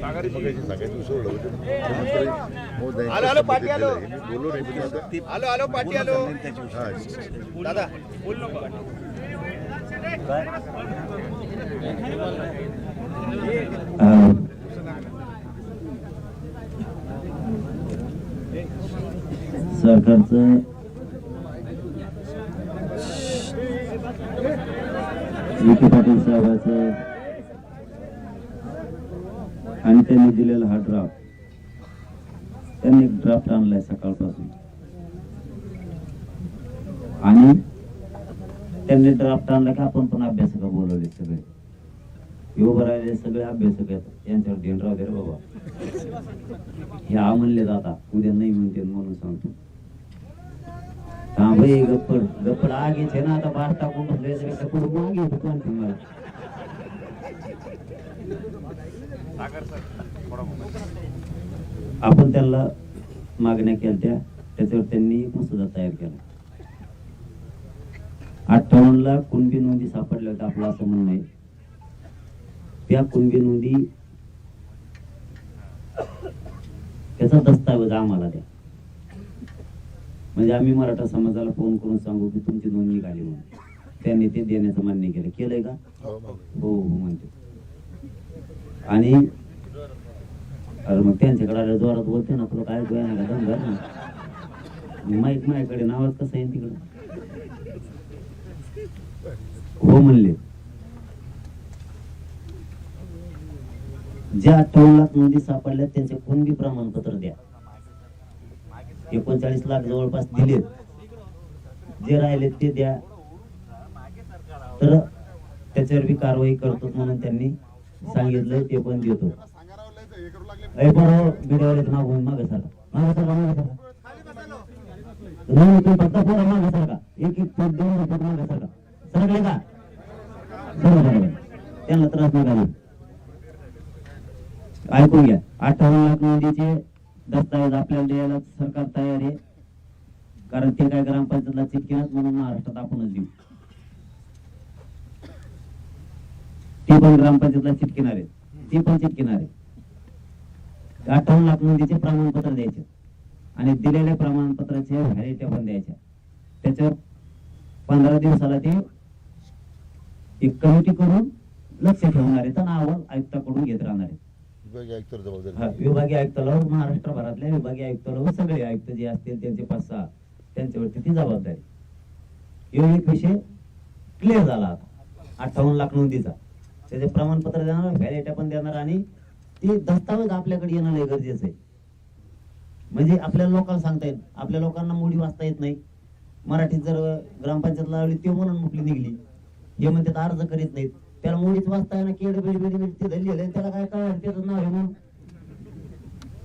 मगाशी सांगायचं सोडलं होतं. आलो आलो पाठी आलो मी बोललो नाही पण आता आलो आलो पाठी आलो हा दादा बोल नको सरकारचं विखे पाटील साहेबांचं आणि त्यांनी दिलेला हा ड्राफ्ट, त्यांनी एक ड्राफ्ट आणलाय सकाळपासून आणि त्यांनी ड्राफ्ट आणला की आपण पण अभ्यासक बोलवले सगळे उभं राहिले सगळे अभ्यासक आहेत यांच्यावर देण राहू दे रे बाबा. हे आ म्हणले जाता उद्या नाही म्हणते म्हणून सांगतो. हा भाई गप्पड गप्पड आगे छे ना आता बाहेर टाकून बसले कुठून मागे दुकान तुम्हाला आपण त्यांना मागण्या केल्या त्याच्यावर त्यांनी मसुदा तयार केला. 58 ला कुणबी नोंदी सापडल्या होत्या आपलं असं म्हणणं आहे. त्या कुणबी नोंदी त्याचा दस्तावेज आम्हाला द्या म्हणजे आम्ही मराठा समाजाला फोन करून सांगू की तुमची नोंद निघाली म्हणून. त्यांनी ते देण्याचं मान्य केलं. केलंय का? हो हो म्हणते. आणि अरे मग त्यांच्याकडे आल्या जोरात बोलते ना तुला काय गोया नाही का दमदार ना माहित माझ्याकडे नावाच कसं आहे तिकडं. हो म्हणले. ज्या 58 लाख नोंदी सापडल्या त्यांचे कुणबी प्रमाणपत्र द्या. 39 लाख जवळपास दिलेत. जे राहिले ते द्या तर त्याच्यावर बी कारवाई करतो म्हणून त्यांनी सांगितलंय. ते पण देतो. मागून मागे सारखा मागे सारखा मागे सारखा नाही फक्त पोरा मागे सारखा एक एक फूट 2 फूट मागे सारखा सरकले का त्यांना त्रास नका देऊ. ऐकून घ्या. 58 लाख नोंदीचे दस्तावेज आपल्याला द्यायला सरकार तयार आहे. कारण ते काय ग्रामपंचायतला चिटकिनात म्हणून महाराष्ट्रात आपणच देऊ. ते पण ग्रामपंचायतला चिटकिणार आहे. ते पण चिटकिणार आहे. 58 लाख नोंदीचे प्रमाणपत्र द्यायचे आणि दिलेल्या प्रमाणपत्राचे व्हॅलिडिटी पण द्यायच्या. त्याच्यावर 15 दिवसाला ते एक कमिटी करून लक्ष ठेवणार आहे. तर अहवाल आयुक्ताकडून घेत राहणार आहे. विभागीय आयुक्ताला महाराष्ट्रभरातल्या विभागीय आयुक्ताला सगळे आयुक्त जे असतील त्यांचे 5-6 त्यांच्यावरती ती जबाबदारी. एक विषय क्लिअर झाला आता 58 लाख नोंदीचा. त्याचे प्रमाणपत्र देणार व्हॅलिडिटी पण देणार आणि ते दस्तावेज आपल्याकडे येणं लय गरजेचं आहे. म्हणजे आपल्या लोकांना सांगता येईल. आपल्या लोकांना मोडी वाचता येत नाही. मराठीत जर ग्रामपंचायत लावली ते म्हणून मुकली निघली. हे म्हणतात अर्ज करीत नाहीत. त्याला मुळीच वाचता येणं केड बिडी ते धरलेलं त्याला काय कळणार त्याचं नाव आहे म्हणून.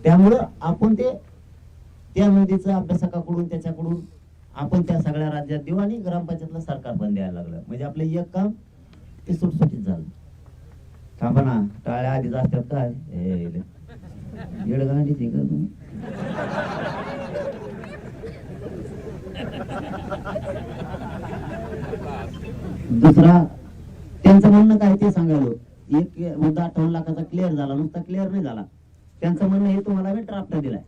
त्यामुळं आपण ते त्या नोंदीचं अभ्यासकाकडून त्याच्याकडून आपण त्या सगळ्या राज्यात देऊ आणि ग्रामपंचायतला सरकार पण द्यायला लागलं. म्हणजे आपलं एक काम ते सुटसुटीत झालं. थांबा ना टाळ्या आधीच असतात काय येडगांडीच आहे का तुम्ही. दुसरा त्यांचं म्हणणं काय ते सांगायलो. एक मुद्दा 58 लाखाचा क्लिअर झाला. नुसता क्लिअर नाही झाला. त्यांचं म्हणणं हे तुम्हाला मी ड्राफ्ट दिलाय.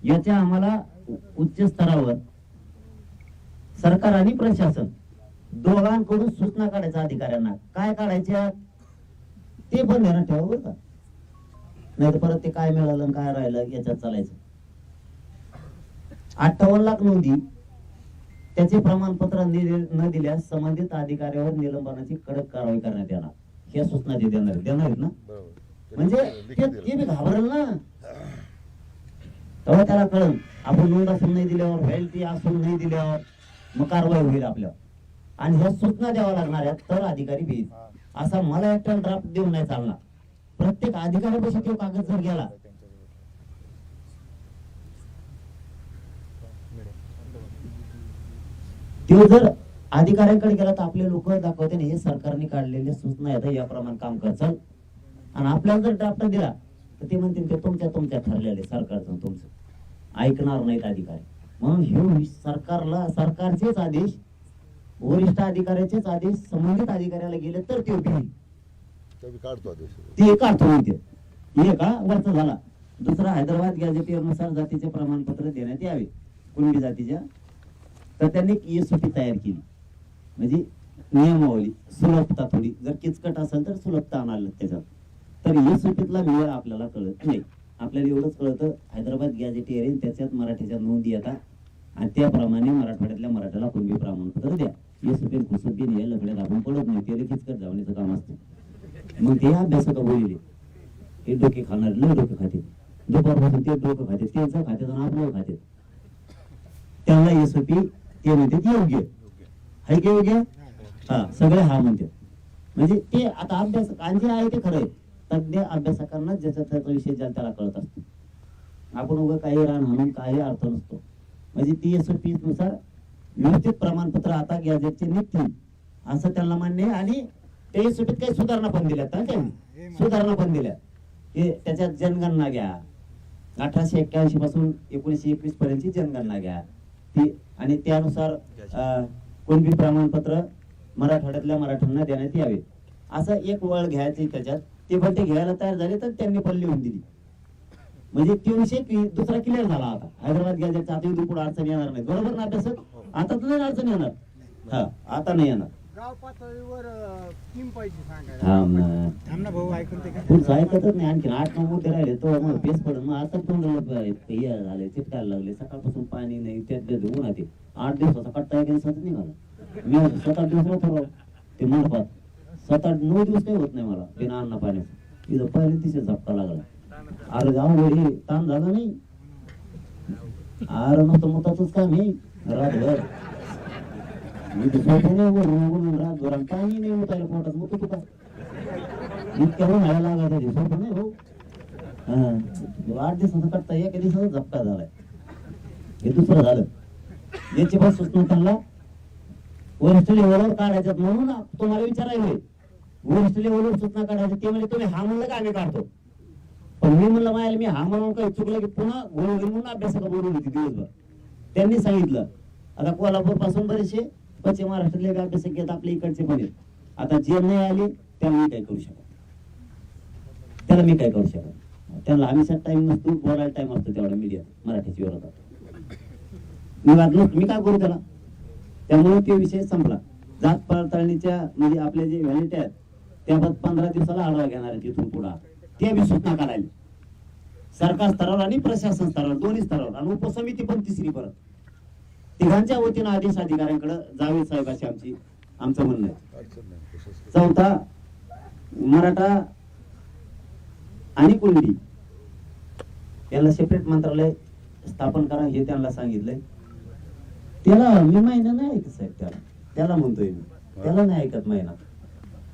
याच्या आम्हाला उच्च स्तरावर सरकार आणि प्रशासन दोघांकडून सूचना काढायच्या अधिकाऱ्यांना. काय काढायच्या ते पण ध्यानात ठेवा बरं का. नाही तर परत ते काय मिळालं काय राहिलं याच्यात चालायचं. 58 लाख नोंदी त्याचे प्रमाणपत्र न दिल्यास संबंधित अधिकाऱ्यावर निलंबनाची कडक कारवाई करण्यात येणार. ह्या सूचना ते देणार आहेत ना. म्हणजे ते बी घाबरेल ना. तेव्हा त्याला कळलं आपण नोंद असून नाही दिल्यावर व्हॅलिडिटी असून नाही दिल्यावर मग कारवाई होईल आपल्यावर. आणि ह्या सूचना द्यावा लागणार आहेत तर अधिकारी भेट. असा मला एकटा ड्राफ्ट देऊन नाही चालणार. प्रत्येक अधिकाऱ्यापाशी तो कागद जर गेला तो जर अधिकाऱ्यांकडे गेला तर आपले लोक दाखवते हे सरकारने काढलेले सूचना आहेत याप्रमाणे काम करचाल. आणि आपल्याला जर ड्राफ्ट दिला तर ते म्हणतील ते तुमच्या ठरलेले सरकारचं तुमचं ऐकणार नाहीत अधिकारी. म्हणून हे सरकारला सरकारचेच आदेश वरिष्ठ अधिकाऱ्याचेच आदेश संबंधित अधिकाऱ्याला गेले तर ते काढतो. ते काढतो म्हणते हे का वरचा झाला. दुसरा, हैदराबाद गॅझेटियरनुसार जातीचे प्रमाणपत्र देण्यात यावे कुणबी जातीच्या. तर त्यांनी एक SOP तयार केली, म्हणजे नियमावली, सुलभता थोडी, जर किचकट असेल तर सुलभता आणायला त्याच्यात. तर SOPतला वेळ आपल्याला कळत नाही. आपल्याला एवढंच कळतं हैदराबाद गॅझेटियर आहे, त्याच्यात मराठीच्या नोंदी येतात आणि त्याप्रमाणे मराठवाड्यातल्या मराठ्याला कुणबी प्रमाणपत्र द्या. SOP खुसोपीन हे लफड्यात आपण पडत नाही, ते किचकट जावण्याचं काम असतं. मग ते अभ्यासक बोलले, हे डोके खाणार, लय डोके खाते, दुपारपासून ते डोकं खाते, त्यांचं खाते आणि आपलं खाते. त्यांना SOP ते म्हणतात योग्य आहे की योग्य, हा सगळे हा म्हणतात. म्हणजे ते आता अभ्यासक जे आहे ते खरं आहे, तज्ञ अभ्यासकांना ज्याचा त्याचा विषय ज्याला त्याला कळत असतो. आपण उभं काही रान हाणून काही अर्थ नसतो. म्हणजे ती SOP नुसार व्यवस्थित प्रमाणपत्र आता गॅझेटचे निघतील असं त्यांना मान्य आहे. आणि ते SOPत काही सुधारणा पण दिल्यात, त्यांनी सुधारणा पण दिल्या की त्याच्यात जनगणना घ्या, 1881 पासून 1921 पर्यंतची जनगणना घ्या ती, आणि त्यानुसार कुणबी प्रमाणपत्र मराठवाड्यातल्या मराठ्यांना देण्यात यावे असं एक वळ घ्यायचे त्याच्यात. ते पण ते घ्यायला तयार झाले तर त्यांनी पण लिहून दिली. म्हणजे तो विषय दुसरा क्लिअर झाला. आता हैदराबाद गॅझेटचा आता इथून पुढे अडचण येणार नाही, बरोबर ना अभ्यासक? आता तर नाही अडचण येणार, हा आता नाही येणार. गाव पातळीवर स्कीम पाहिजे थांब भाऊ, ऐकून ते पुढचं ऐकतच नाही. आणखी 8-9 मुद्दे राहिले तो मग पेस पडून. मग आता तोंडाला झाले, चिटकायला लागले. सकाळपासून पाणी नाही, त्यात ऊन ते 8 दिवसाचा कट्टा एका दिवसाचा निघाला. मी 7-8 दिवस राहतो ते मंडपात, 7-8-9 दिवस काही होत नाही मला बिना अन्न पाण्याचं. इथं पहिले तिथे झपका लागला. अरे जाऊ घरी ताण झाला नाही, अरे नुसतं मुताच काम आहे रातभर. रातभर पाणी नाही मुतायला पोटात, मग तू का इतक्या व्हायला लागायचा झोप नाही भाऊ. 8 दिवसाचा कट्टा एका दिवसाचा झपका झालाय. हे दुसरं झालं. याची पण सूचना त्यांना वरिष्ठ लेवलवर काढायच्यात, म्हणून तुम्हाला विचारायला वरिष्ठ लेवलवर सूचना काढायच्या. ते म्हणजे तुम्ही हा म्हणलं का आम्ही काढतो, पण मी म्हणलं मायाला मी हा म्हणून काही चुकलं की पुन्हा गोळी म्हणून अभ्यासक बोलून होती दिवसभर. त्यांनी सांगितलं आता कोल्हापूर पासून बरेचसे पश्चिम महाराष्ट्रातले अभ्यासक घेत आपल्या इकडचे पण आहेत. आता जे नाही आले त्याला मी काय करू शकत, त्याला मी काय करू शकत. त्याला आम्ही टाइम नसतो, बोलायला टाइम असतो तेवढा मीडिया मराठीची विरोधात. मी वागलो, मी काय करू त्याला. त्यामुळे तो विषय संपला. जात पडताळणीच्या म्हणजे आपल्या जे व्हॅलिटी आहेत त्याबाबत 15 दिवसाला आढावा घेणार आहे तिथून पुढे. ते बी सूचना काढायला सरकार स्तरावर आणि प्रशासन स्तरावर, दोन्ही स्तरावर, आणि उपसमिती पण तिसरी परत तिघांच्या वतीनं आदेश अधिकाऱ्यांकडे जावे साहेब अशी आमचं म्हणणं आहे. चौथा, मराठा आणि कुणबी याला सेपरेट मंत्रालय स्थापन करा हे त्यांना सांगितलंय. त्याला मी महिना नाही ऐकत साहेब, त्याला म्हणतोय मी, त्याला नाही ऐकत महिना.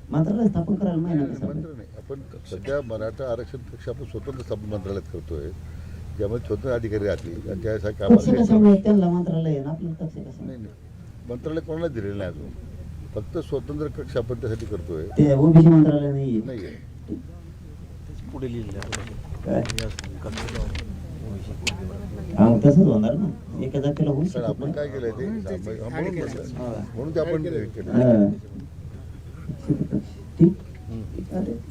मंत्रालय स्थापन करायला महिना कसा? आपण सध्या मराठा आरक्षण कक्ष आपण स्वतंत्र स्थापन मंत्रालयात करतोय, ज्यामध्ये स्वतंत्र अधिकारी राहतील आणि त्यासाठी त्यांना मंत्रालय नाही, मंत्रालय कोणाला दिलेलं नाही अजून. फक्त स्वतंत्र कक्ष आपण त्यासाठी करतोय. ते ओबीसी मंत्रालय नाहीये. पुढे तसंच होणार ना, एका जातीला होऊ शकत आपण काय केलंय ते म्हणून ते आपण केलं.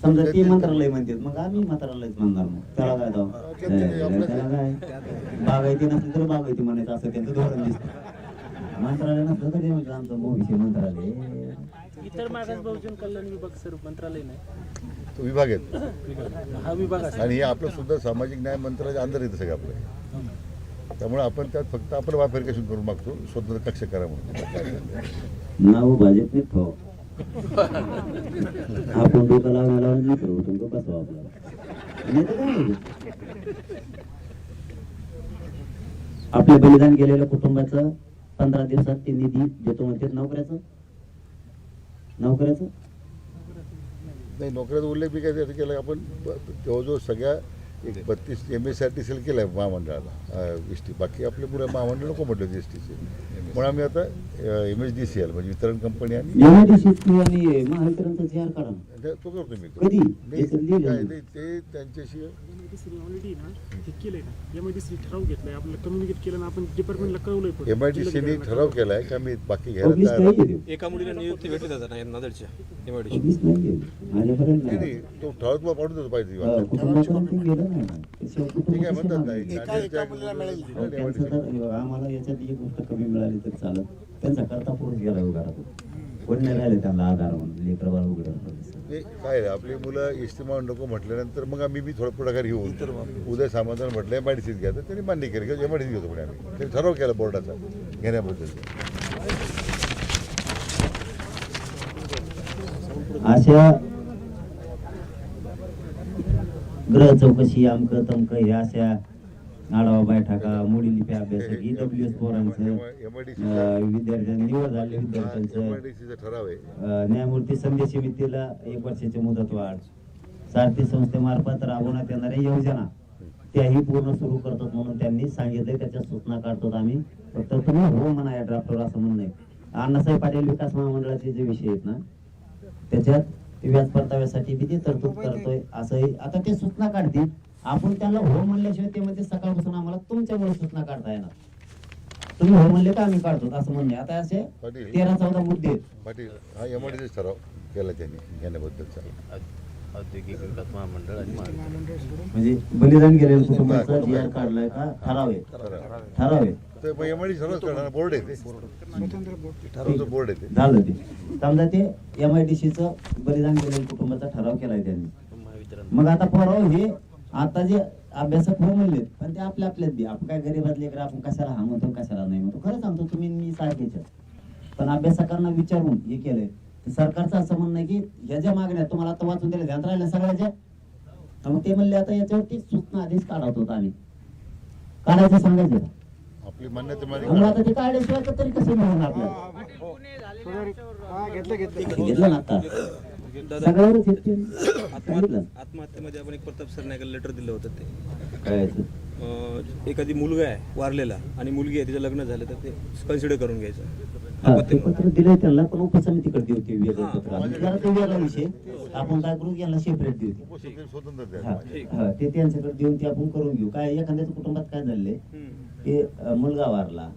समजा ते मंत्रालय म्हणतात, मग आम्ही मंत्रालयच म्हणणार. मग त्याला काय जाऊ, त्याला काय बागायती नसली तर बागायती म्हणायचं असं त्यांचं धोरण दिसतं. मंत्रालय नसलं तरी म्हणजे आमचं ओबीसी मंत्रालय. इतर मागास बहुजन कल्याण विभाग सर मंत्रालय नाही, तो विभाग आहे हा विभाग आणि हे आपलं सुद्धा सामाजिक न्याय मंत्रालयाच्या अंदर येतं सगळं आपलं. त्यामुळे आपण त्यात फक्त आपण व्हेरिफिकेशन करून मागतो स्वतंत्र कक्ष करा म्हणून. नाव भाजपने ठेव, आपण डोकं लावण्याला नाही करू, तो बसवा आपल्याला. नाही तर काय, आपल्या बलिदान केलेल्या कुटुंबाचं 15 दिवसात ते निधी देतो म्हणते. नोकऱ्याचं नाही, नोकऱ्याचा उल्लेख बी काय केला आपण. जवळजवळ सगळ्या एक 32 MSRTCला केलं आहे महामंडळाला एस टी. बाकी आपले पुढे महामंडळ नको म्हटलं होते STचे. म्हणून आम्ही आता MSDCL म्हणजे वितरण कंपनी आणि आणि महावितरणचा जी आर काढा तो करतो मी. कधी नाही, याच्यात लिहिलं काय नाही. नाही, ते त्यांच्याशी ऑलरेडी ना हे केलंय ना MIDC ठराव घेतलाय आपल्याला कम्युनिकेट केलं ना आपण डिपार्टमेंटला कळवलंय पण. MIDCने ठराव केला आहे की आम्ही बाकी घ्यायला पब्लिश तयार नाही आहोत. आहे ते. एका मुलीला नियुक्ती भेटली जातात ना नांदेडच्या MIDC. पब्लिश नाही आहे. माझ्यापर्यंत नाही, नाही. नाही, तो ठराव तुम्हाला पाठवून देतो पाहिजे. कुटुंबापर्यंत ते गेलं नाही ना. ते शेवट ठीक कुटुंब आहे कसं म्हणतात मागेल? नाही. अहो, त्यांचं तर आम्हाला याच्यात एक गोष्ट कमी मिळाली तर चालत. त्यांचा करता पुरुष गेला घरातून. कोणी नाही राहिले त्यांना आधार म्हणून लेकर बाळ उघडं. ते काय आहे, आपली मुलं इस्तेमाल नको म्हटल्यानंतर मग आम्ही थोडं पुढाकार घेऊन उदय सामंतांना म्हटलं MIDCत घ्या तर त्यांनी मान्य केलं की MIDCत घेतो म्हणे आम्ही. त्यांनी ठराव केला बोर्डाचा घेण्याबद्दल. अशा ग्रह चौकशी अमक तमक हे अशा आढावा बैठका मोडी लिपी अभ्यासक EWS पोरांचं विद्यार्थ्यांनी निवड झालेल्या विद्यार्थ्यांचं MIDCचा ठराव आहे. न्यायमूर्ती संदेश समितीला 1 वर्षाची मुदतवाढ सारथी संस्थेमार्फत राबवण्यात येणाऱ्या योजना त्याही पूर्ण सुरू करतात म्हणून त्यांनी सांगितले. त्याच्या सूचना काढतो आम्ही. फक्त तुम्ही हो म्हणा या ड्राफ्टवर असं म्हणणं आहे. अण्णासाहेब पाटील विकास महामंडळाचे जे विषय आहेत ना त्याच्यात ते व्याज परताव्यासाठी बी ते तरतूद करतोय असंही आता ते सूचना काढतील. आपण त्याला हो म्हणल्याशिवाय ते म्हणजे सकाळपासून आम्हाला तुमच्यामुळे सूचना काढता येणार. तुम्ही हो म्हणले का आम्ही काढतो असं म्हणणे. आता असे पाटील 13-14 मुद्दे आहेत. पाटील हा MIDCचा ठराव केला त्यांनी घेण्याबद्दलचा. औद्योगिक विकास महामंडळ आणि महावितरण. म्हणजे बलिदान केलेल्या कुटुंबाचा जी आर काढलाय का ठराव आहे. ठराव आहे तर MIDC सर्वच करणार बोर्ड आहे ते. स्वतंत्र बोर्ड. ठरावचं बोर्ड आहे ते. झालं ते. समजा ते MIDCचं बलिदान केलेल्या कुटुंबाचा ठराव केलाय त्यांनी. महावितरण. मग आता पोराव हे आता जे अभ्यासक हो म्हणले पण ते आपल्यात बी आपण काय गरीबातले लेकर आपण कशाला हा म्हणतो कशाला नाही म्हणतो. खरं सांगतो तुम्ही मी सारखेच पण अभ्यासकांना विचारून हे केलंय. सरकारचं असं म्हणणं आहे की ह्या ज्या मागण्या तुम्हाला आता वाचून दिल्या ध्यान राहिल्या सगळ्याच्या मग ते म्हणले आता याच्यावरती सूचना आधीच काढत होता आम्ही काढायचं सांगायचं का? आपली मान्यता मग आता ते काढल्याशिवाय तर तरी कसं मिळून आपल्याला घेतलं ना आता सगळ्यावरच सांगितलं. आत्महत्येमध्ये आपण एक प्रताप सरनाईकला लेटर दिलं होतं ते काय एखादी मुलगा आहे वारलेला आणि मुलगी आहे तिचं लग्न झालं तर ते कन्सिडर करून घ्यायचं. हा, ते पत्र दिलंय त्यांना पण उपसमितीकडे होती वेगळं पत्र. आणि जरा ते वेगळा विषय आपण काय करू यांना सेपरेट देऊ. स्वतंत्र द्या. हा, ते त्यांच्याकडे देऊन ते आपण करून घेऊ. काय एखाद्याच्या कुटुंबात काय झालंय ते मुलगा वारला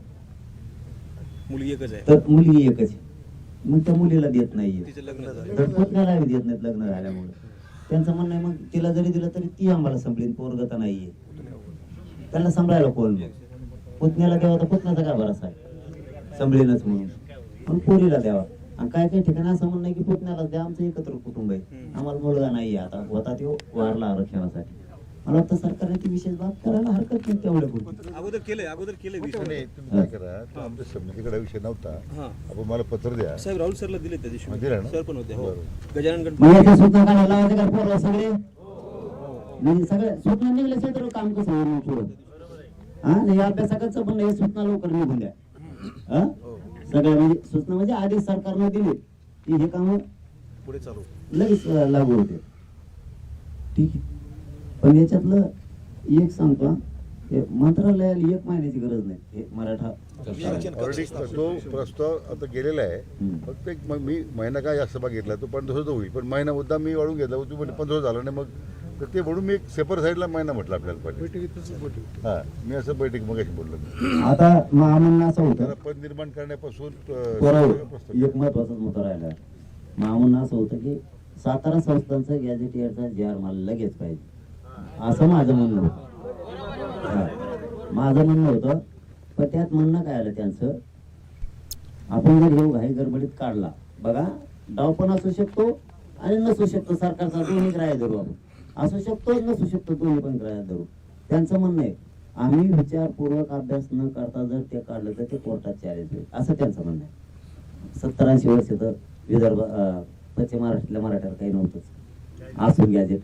मुलगी एकच आहे तर मुलगी एकच आहे. मग त्या मुलीला देत नाहीये तिचं लग्न झालं. तर पुतण्याला देत नाहीत लग्न झाल्यामुळे. त्यांचं म्हणणं आहे मग तिला जरी दिलं तरी ती आम्हाला संपलीन पोरगता नाहीये त्यांना सांभाळायला कोण मग पुतण्याला द्यावा तर पुतण्याचा काय भरोसा आहे संभळीनच म्हणून पण पोरीला द्यावा. आणि काय काही ठिकाणी असं म्हणणं आहे की पुतण्याला द्या आमचं एकत्र कुटुंब आहे आम्हाला मुलगा नाहीये आता होता तो वारला आरक्षणासाठी. मला वाटतं सरकारने ती विशेष बाब करायला हरकत नाही तेवढ्या पुरती. अगोदर केलंय विषय. नाही, तुम्ही काय करा तो आमच्या समितीकडे विषय नव्हता. हा आपण मला पत्र द्या. साहेब राहुल सरला दिले त्या दिवशी. दिलं ना? सर पण होते. हो बरोबर. गजानन मग गणपती याच्या सूचना काढायला लावायचे का पोरं सगळे म्हणजे सगळे सूचना निघल्याशिवाय तर काम कसं होईल पुढं. हा नाही अभ्यासकाचं पण हे सूचना लवकर निघून द्या. हा सगळ्या म्हणजे सूचना म्हणजे आधी सरकारने दिली की हे काम पुढे चालू लगेच लागू होते. ठीक आहे पण याच्यातलं एक सांगतो हे मंत्रालयाला 1 महिन्याची गरज नाही. हे मराठा ऑलरेडी तो प्रस्ताव आता गेलेला आहे. फक्त एक मग मी महिना काय जास्त घेतला तो 1500 होईल पण महिना मुद्दा मी वाढून घेतला तू म्हणजे 1500 झालं नाही. मग तर ते म्हणून मी एक सेपर साईडला महिना म्हटलं आपल्याला पाहिजे. हा मी असं बैठक मग बोललो. आता महामंडळ असं होतं त्याला पद निर्माण करण्यापासून एक महत्वाचा मुद्दा राहिला. महामंडळ असं होतं की सातारा संस्थांचा गॅझेटियरचा जी आर मला लगेच पाहिजे असं माझं म्हणणं होतं. माझं म्हणणं होतं पण त्यात म्हणणं काय आलं त्यांचं आपण जर हे घाई गडबडीत काढला बघा डाव पण असू शकतो आणि नसू शकतो. सरकारचा दोन्ही ग्राह्य धरू आपण असू शकतो नसू शकतो दोन्ही पण ग्राह्य धरू. त्यांचं म्हणणं आहे आम्ही विचारपूर्वक अभ्यास न करता जर ते काढलं तर ते कोर्टात चॅलेंज होईल असं त्यांचं म्हणणं आहे. 70-80 वर्ष तर विदर्भ पश्चिम महाराष्ट्रातल्या मराठ्याला काही नव्हतंच असून गॅजेट.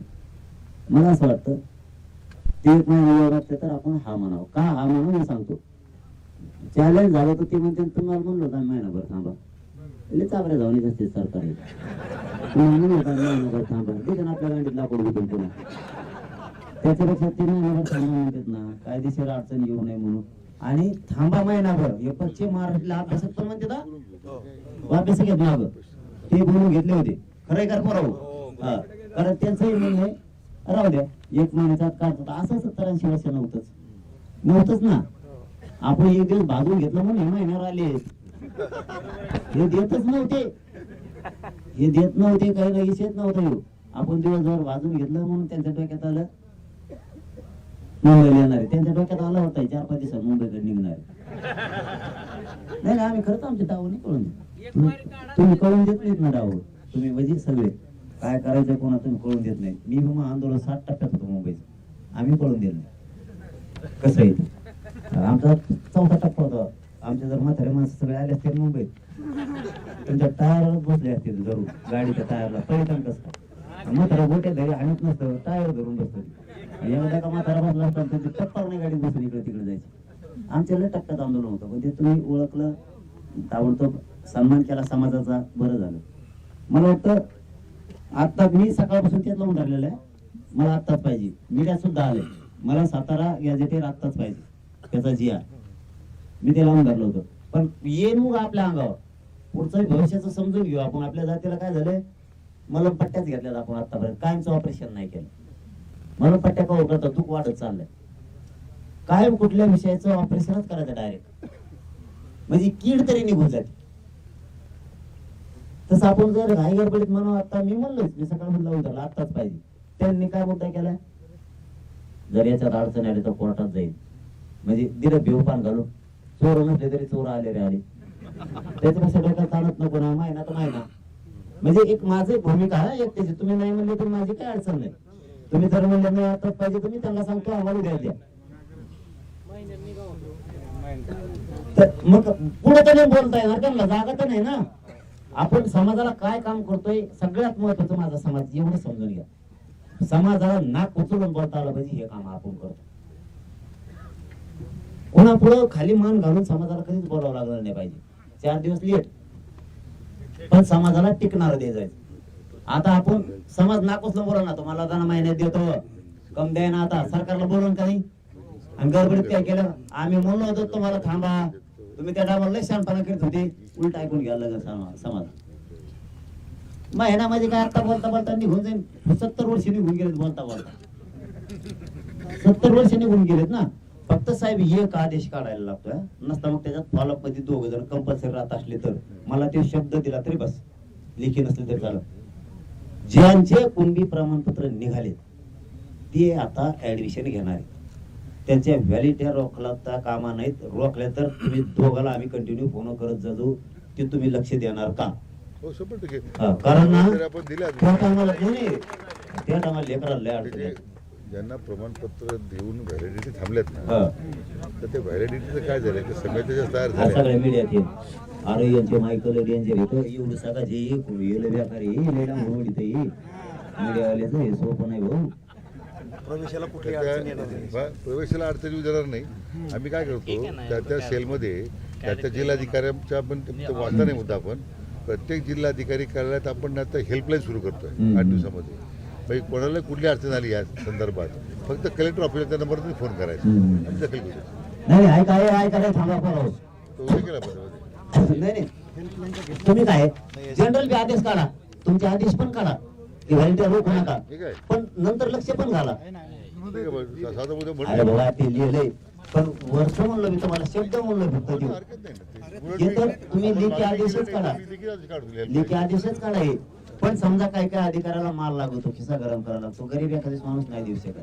मला असं वाटतं ते 1 महिना लागते तर आपण हा म्हणावं का हा म्हणावं मी सांगतो. चॅलेंज झालं तर ते म्हणते तुम्हाला म्हणलो होता महिनाभर थांबा चाबऱ्या जाऊन येत असते सरकार म्हणून होता महिनाभर थांबा तिथे आपल्या गांडीत लाकूड भेटून पुन्हा त्याच्यापेक्षा 3 महिन्याभर थांबा म्हणतात ना, कायदेशीर अडचण येऊ नये म्हणून. आणि थांबा महिनाभर हे पश्चिम महाराष्ट्राला अभ्यासात पण म्हणते ना, अभ्यास घेत ना अगं ते बोलून घेतले होते. खरंय का राहू? हा, कारण त्यांचंही म्हणणं आहे राहू द्या, 1 महिन्याचा काढतात. असं 70-80 वर्ष नव्हतंच ना. आपण एक दिवस भागून घेतलं म्हणून हे महिन्यावर आले. हे देतच नव्हते, हे देत नव्हते, काही नाही विषयच नव्हतं. आपण दिवसभर वाजून घेतलं म्हणून त्यांच्या डोक्यात आलं मुंबईला येणार आहे. त्यांच्या डोक्यात आला होता 4-5 दिवसात मुंबईकडे निघणार आहे. नाही आम्ही खरंच आमचे डाव नाही कळून तुम्ही कळून देत नाहीत ना डाव. तुम्ही म्हणजे सगळे काय करायचं कोणा तुम्ही कळून देत नाही. मी मग आंदोलन 60% होतो मुंबईचं, आम्ही कळून दिलं नाही. कसं आहे आमचा 4था टप्पा होता. आमचे जर म्हातारे माणसं सगळे आले असते मुंबईत, तुमच्या टायरवर बसले असते जरूर, गाडीच्या टायरला पहिलं कसं म्हातारा गोट्या घरी आणत नसतं, टायर धरून बसतो. एकदा का म्हातारा बसला असता तर टप्पावर नाही गाडी बसून इकडे तिकडे जायची. आमच्या लय टप्प्यात आंदोलन होतं, पण ते तुम्ही ओळखलं, ताबडतोब सन्मान केला समाजाचा, बरं झालं. मला वाटतं आता मी सकाळपासून तेच लावून धरलेलं आहे. मला आत्ताच पाहिजे, मीडिया सुद्धा आले, मला सातारा गॅजेटेर आत्ताच पाहिजे, त्याचा GR मी ते लावून धरलं होतं. पण येईन मग आपल्या अंगावर पुढचं भविष्याचं समजून घेऊ आपण. आपल्या जातीला काय झालंय, मलम पट्ट्याच घेतल्यात आपण आतापर्यंत, कायमचं ऑपरेशन नाही केलं. मलम पट्ट्या का करतात, दुःख वाढत चाललंय. कायम कुठल्या विषयाचं ऑपरेशनच करायचं डायरेक्ट, म्हणजे कीड तरी निघून जाते. तसं आपण जर घाई गडबडीत म्हणून, आता मी म्हणलोच, मी सकाळी लावून धरला आत्ताच पाहिजे. त्यांनी काय मुद्दा केलाय, जर याच्यात अडचण आली तर कोर्टात जाईल. म्हणजे दिलं भिवपान घालून, चोर नसले तरी चोर आले रे आले, त्याच्यापेक्षा डोक्यात चालत नको ना, महिना तर महिना. म्हणजे एक माझी भूमिका आहे एक त्याची. तुम्ही नाही म्हणले तर माझी काय अडचण नाही. तुम्ही जर म्हणले नाही आताच पाहिजे, तुम्ही त्यांना सांगतो आम्हाला द्या. तर मग पुढे तर नाही बोलता येणार, त्यांना जागा तर नाही ना. आपण समाजाला काय काम करतोय, सगळ्यात महत्वाचं माझा समाज एवढं समजून घ्या. समाजाला नाक उचलून बोलता आलं पाहिजे, हे काम आपण करतो. कोणा पुढं खाली मान घालून समाजाला कधीच बोलावं लागलं नाही पाहिजे. 4 दिवस लेट, पण समाजाला टिकणार द्यायचं. आता आपण समाज नाक उचलून बोला ना, तुम्हाला जाणं महिन्यात देतो, कम द्याय ना. आता सरकारला बोलून काही आणि गडबडीत काय केलं, आम्ही म्हणलो होतो तुम्हाला थांबा, तुम्ही त्या टायमाला लय शहाणपणा करीत होते, उलट ऐकून घ्यायला लागलं समाज. महिना म्हणजे काय, आता बोलता बोलता निघून जाईल. 70 वर्ष निघून गेलेत बोलता बोलता, 70 वर्ष निघून गेलेत ना. फक्त साहेब एक आदेश काढायला लागतोय, नसता मग त्याच्यात फॉलोअप मध्ये 2 जण कंपल्सरी राहत असले तर मला ते शब्द दिला तरी बस, लेखी नसले तरी झालं. ज्यांचे कुणबी प्रमाणपत्र निघालेत ते आता ऍडमिशन घेणार आहेत. त्यांच्या व्हॅलिडिटी रोखता कामा नाहीत. रोखल्या तर तुम्ही दोघाला आम्ही कंटिन्यू फोन करत जाऊ, ते तुम्ही लक्ष देणार का? हो 100%. कारण ना आपण दिल्या त्या टायमाला त्या टायमाला लेकराला लय अडचण आहे. ज्यांना प्रमाणपत्र देऊन व्हॅलिडिटी थांबल्यात ना, तर ते व्हॅलिडिटीचं काय झालं, ते समित्या तयार झाल्या सगळ्या मीडियात येईल. अरे यांचे मायकल डेंजर येतो, एवढं सगळं जे येलं व्यापारी मीडियावाल्याचं हे सोपं नाही भाऊ. प्रवेशाला अडचणी देणार नाही. आम्ही काय करतो, त्या सेलमध्ये त्या जिल्हाधिकाऱ्यांच्या पण वाचता नाही मुद्दा, आपण प्रत्येक जिल्हाधिकारी कार्यालयात आपण आता हेल्पलाईन सुरू करतोय 8 दिवसामध्ये. म्हणजे कोणाला कुठली अडचण आली या संदर्भात फक्त कलेक्टर ऑफिसच्या नंबरने फोन करायचा आणि दखल घेऊ. नाही ऐकायला थांबा तो उद्या केला पाहिजे. नाही तुम्ही काय जनरल बी आदेश काढा, तुमचे आदेश पण काढा की व्हॅलिडिटी रोखू नका, ठीक आहे, पण नंतर लक्ष पण घाला. ठीक आहे बरं. साधा उद्या अरे बाबा ते लिहिलंय, पण वर्ष म्हणलं मी तुम्हाला, शब्द म्हणलं फक्त देऊ. हरकत नाही हे तर तुम्ही लेखी आदेशच काढा, लेखी आदेशच काढा. हे पण समजा काय काय अधिकाऱ्याला माल लागतो, खिसा गरम करायला लागतो, गरीब एखाद्याच माणूस नाही देऊ शकत.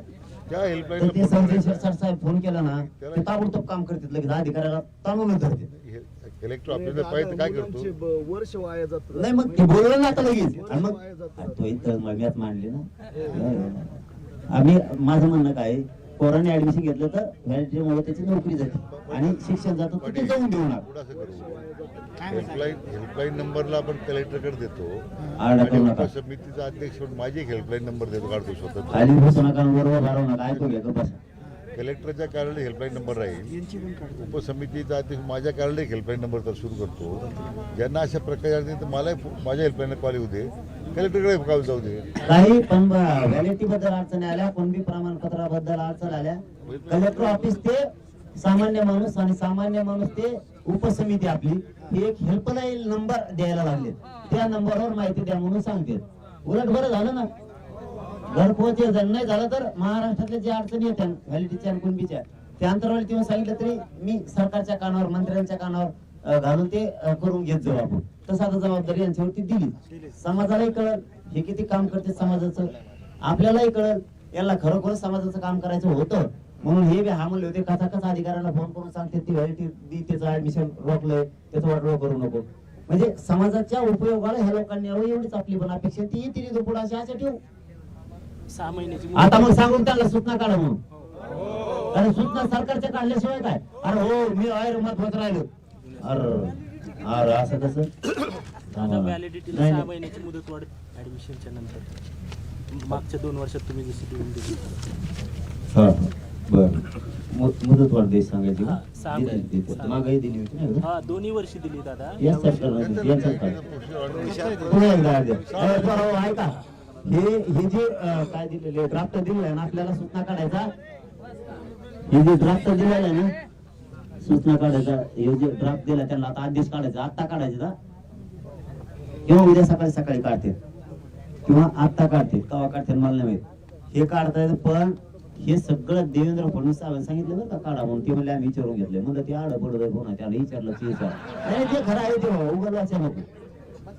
त्या तर हेल्पलाईन ते संजय शिरसाट साहेब फोन केला ना, ते ताबडतोब काम करतात, लगेच अधिकाऱ्याला ताणूनच धरते. कलेक्टर ऑफिसला पाहिजे काय करतो, वर्ष वाया जात. नाही मग ते बोललं ना आता लगेच, आणि मग तो इथं मॅच मांडली ना. आम्ही माझं म्हणणं काय, पोराने ऍडमिशन घेतलं तर व्हॅलिडिटीमुळे त्याची नोकरी जाते आणि शिक्षण जातं, तिथे जाऊन देऊ नका. पुढं असं करू, हेल्पलाईन नंबरला आपण कलेक्टरकडे देतो आरडा करू नका. आणि समितीचा अध्यक्ष म्हणून माझी एक हेल्पलाईन नंबर देतो, काढतो स्वतः. खाली बसू नका, बरोबर भरवू नका, ऐकू घ्या का बस. कलेक्टरच्या कार्यालय हेल्पलाईन नंबर राहील, उपसमितीचा ते माझ्या कार्यालय हेल्पलाईन नंबर तर सुरू करतो. ज्यांना अशा प्रकारे अडचण तर मला माझ्या हेल्पलाईनला कॉल येऊ दे, कलेक्टरकडे कॉल जाऊ दे. काही पण व्हॅलिडिटी बद्दल अडचणी आल्या, कुणबी प्रमाणपत्राबद्दल अडचण आल्या, कलेक्टर ऑफिस ते सामान्य माणूस आणि सामान्य माणूस ते उपसमिती आपली ही एक हेल्पलाईन नंबर द्यायला लागले. त्या नंबरवर माहिती द्या म्हणून सांगते. उलट बरं झालं ना, घरपोच नाही झालं तर महाराष्ट्रातल्या ज्या अडचणी येत्या व्हॅलिडिटीच्या आणि कुणबीच्या त्या अंतरावली तेव्हा सांगितलं तरी मी सरकारच्या कानावर मंत्र्यांच्या कानावर घालून ते करून घेत जाऊ आपण. तसं आता जबाबदारी यांच्यावरती दिली. समाजालाही कळल हे किती काम करते समाजाचं, आपल्यालाही कळल याला खरोखर समाजाचं काम करायचं होतं. म्हणून हे हा म्हणले होते कसा कसा अधिकाऱ्यांना फोन करून सांगते ती व्हॅलिडिटी त्याचं ऍडमिशन रोखलंय त्याचं वाटोळ करू नको. म्हणजे समाजाच्या उपयोगाला ह्या लोकांनी यावं एवढीच आपली पण अपेक्षा ती येतील पुढे अशी आशा ठेवू. 6 महिन्याची आता मग सांगून त्यांना सूचना काढा म्हणून, कारण सूचना सरकारच्या काढल्याशिवाय काय. अरे हो मी मत होत राहिलो, अरे अरे असं कसं. व्हॅलिडिटीला 6 महिन्याची मुदत वाढ ऍडमिशनच्या नंतर मागच्या 2 वर्षात तुम्ही जशी देऊन दिली. बर मुदत वाढ देश सांगायची हा, 6 महिने. मागाई दिली होती ना. हा, दोन्ही वर्षी दिली दादा. या सरकारनं या सरकार पुन्हा एकदा अर्ध्या. अरे बरं, ऐका हे जे काय दिलेले ड्राफ्ट दिलेलं आहे ना आपल्याला सूचना काढायचा. हे जे ड्राफ्ट दिलेलं आहे ना सूचना काढायचा, हे जे ड्राफ्ट दिला त्यांना आता आदेश काढायचा, आत्ता काढायचा किंवा उद्या सकाळी सकाळी काढते किंवा आत्ता काढते केव्हा काढते मला नाही माहित. हे काढता येतं पण हे सगळं देवेंद्र फडणवीस साहेबांनी सांगितलं बरं का काढा म्हणून. ते म्हणले आम्ही विचारून घेतले म्हणलं ते आड पडत कोणा त्याला विचारलं ते नाही ते खरं आहे ते उघड वाचा नको.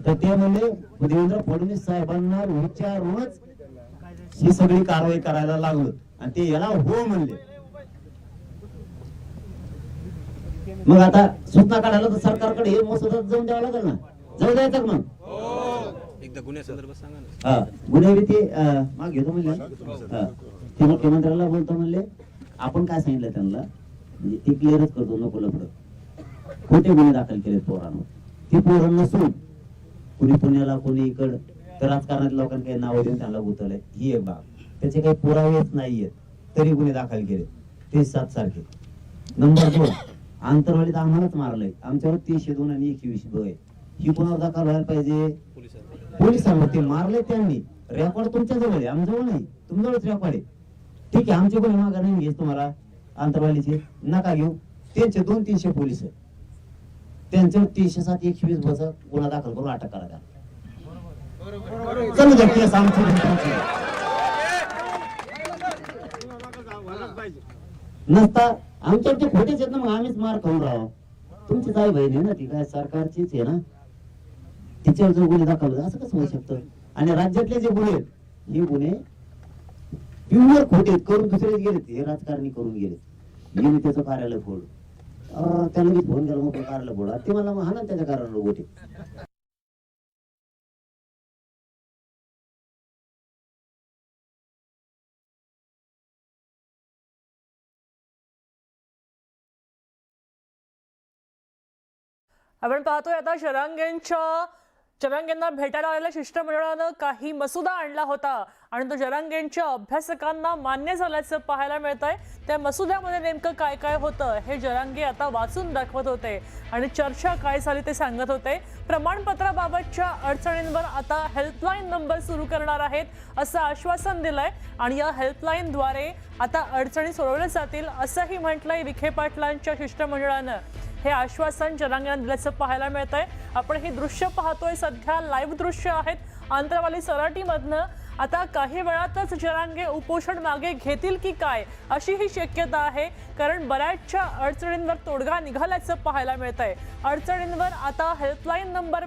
तर ते म्हणले देवेंद्र फडणवीस साहेबांना विचारूनच ही सगळी कारवाई करायला लागलो आणि ते याला हो म्हणले. मग आता सूचना काढायला तर सरकारकडे हे मसुदात जाऊन द्यावं लागेल ना, जाऊ द्यायचं मग. एकदा गुन्ह्यासंदर्भात सांगा ना. हा गुन्हेगारी ते माग घेतो म्हणले. ते मुख्यमंत्र्याला बोलतो म्हणले आपण काय सांगितलं त्यांना म्हणजे ते क्लिअरच करतो नको लपड. खोटे गुन्हे दाखल केले पोरांवर. ते पोरं नसून कुणी पुण्याला कोणी इकड तर राजकारणात लोकांनी काही नावं देऊन त्यांना गुतवलंय ही एक बाब. त्याचे काही पुरावेच नाहीयेत तरी गुन्हे दाखल केले ते 7 सारखे. नंबर 2 आंतरवालीत आम्हालाच मारलंय. आमच्यावर 302 आणि 21 ब आहे. ही कोणावर दाखल व्हायला पाहिजे पोलिसांवर. ते मारले त्यांनी. रेकॉर्ड तुमच्या जवळ आहे आमच्याजवळ नाही, तुमच्यावरच रेकॉर्ड आहे. ठीक आहे आमचे कोणी मागा नाही घेत तुम्हाला आंतरवालीचे नका घेऊ. त्यांचे 200-300 पोलीस आहेत त्यांच्यावर 307 21 बचा गुन्हा दाखल करून अटक करा. चलू द्या केस आमची नसता आमच्यावर ते खोटेच आहेत ना मग आम्हीच मार खाऊन राहावं. तुमचीच आई बहीण आहे ना ती काय सरकारचीच आहे ना, तिच्यावर जर गुन्हे दाखल असं कसं होऊ शकतं. आणि राज्यातले जे गुन्हे आहेत हे गुन्हे प्युअर खोटे करून दुसरेच गेलेत. हे राजकारणी करून गेले. मी त्याचं कार्यालय फोड त्याला मी फोन केला मग कार्यालय फोडा ते मला हा ना त्याच्या कार्यालय गोटे. आपण पाहतोय आता जरांगेंना भेटायला आलेल्या शिष्टमंडळानं काही मसुदा आणला होता आणि तो जरांगेंच्या अभ्यासकांना मान्य झाल्याचं पाहायला मिळत आहे. त्या मसुद्यामध्ये नेमकं काय काय होतं हे जरांगे आता वाचून दाखवत होते आणि चर्चा काय झाली ते सांगत होते. प्रमाणपत्राबाबतच्या अडचणींवर आता हेल्पलाईन नंबर सुरू करणार आहेत असं आश्वासन दिलंय आणि या हेल्पलाईनद्वारे आता अडचणी सोडवल्या जातील असंही म्हटलंय विखे पाटलांच्या शिष्टमंडळानं. हे आश्वासन जरांगेंना दिल्याचं पाहायला मिळत आहे. आपण ही दृश्य पाहतोय सध्या लाईव्ह दृश्य आहेत आंतरवाली सराटीमधनं. आता काही वेळातच जरांगे उपोषण मागे घेतील की काय अशी ही शक्यता आहे कारण बऱ्याचशा अडचणींवर तोडगा निघाल्याचं पाहायला मिळत आहे. अडचणींवर आता हेल्पलाईन नंबर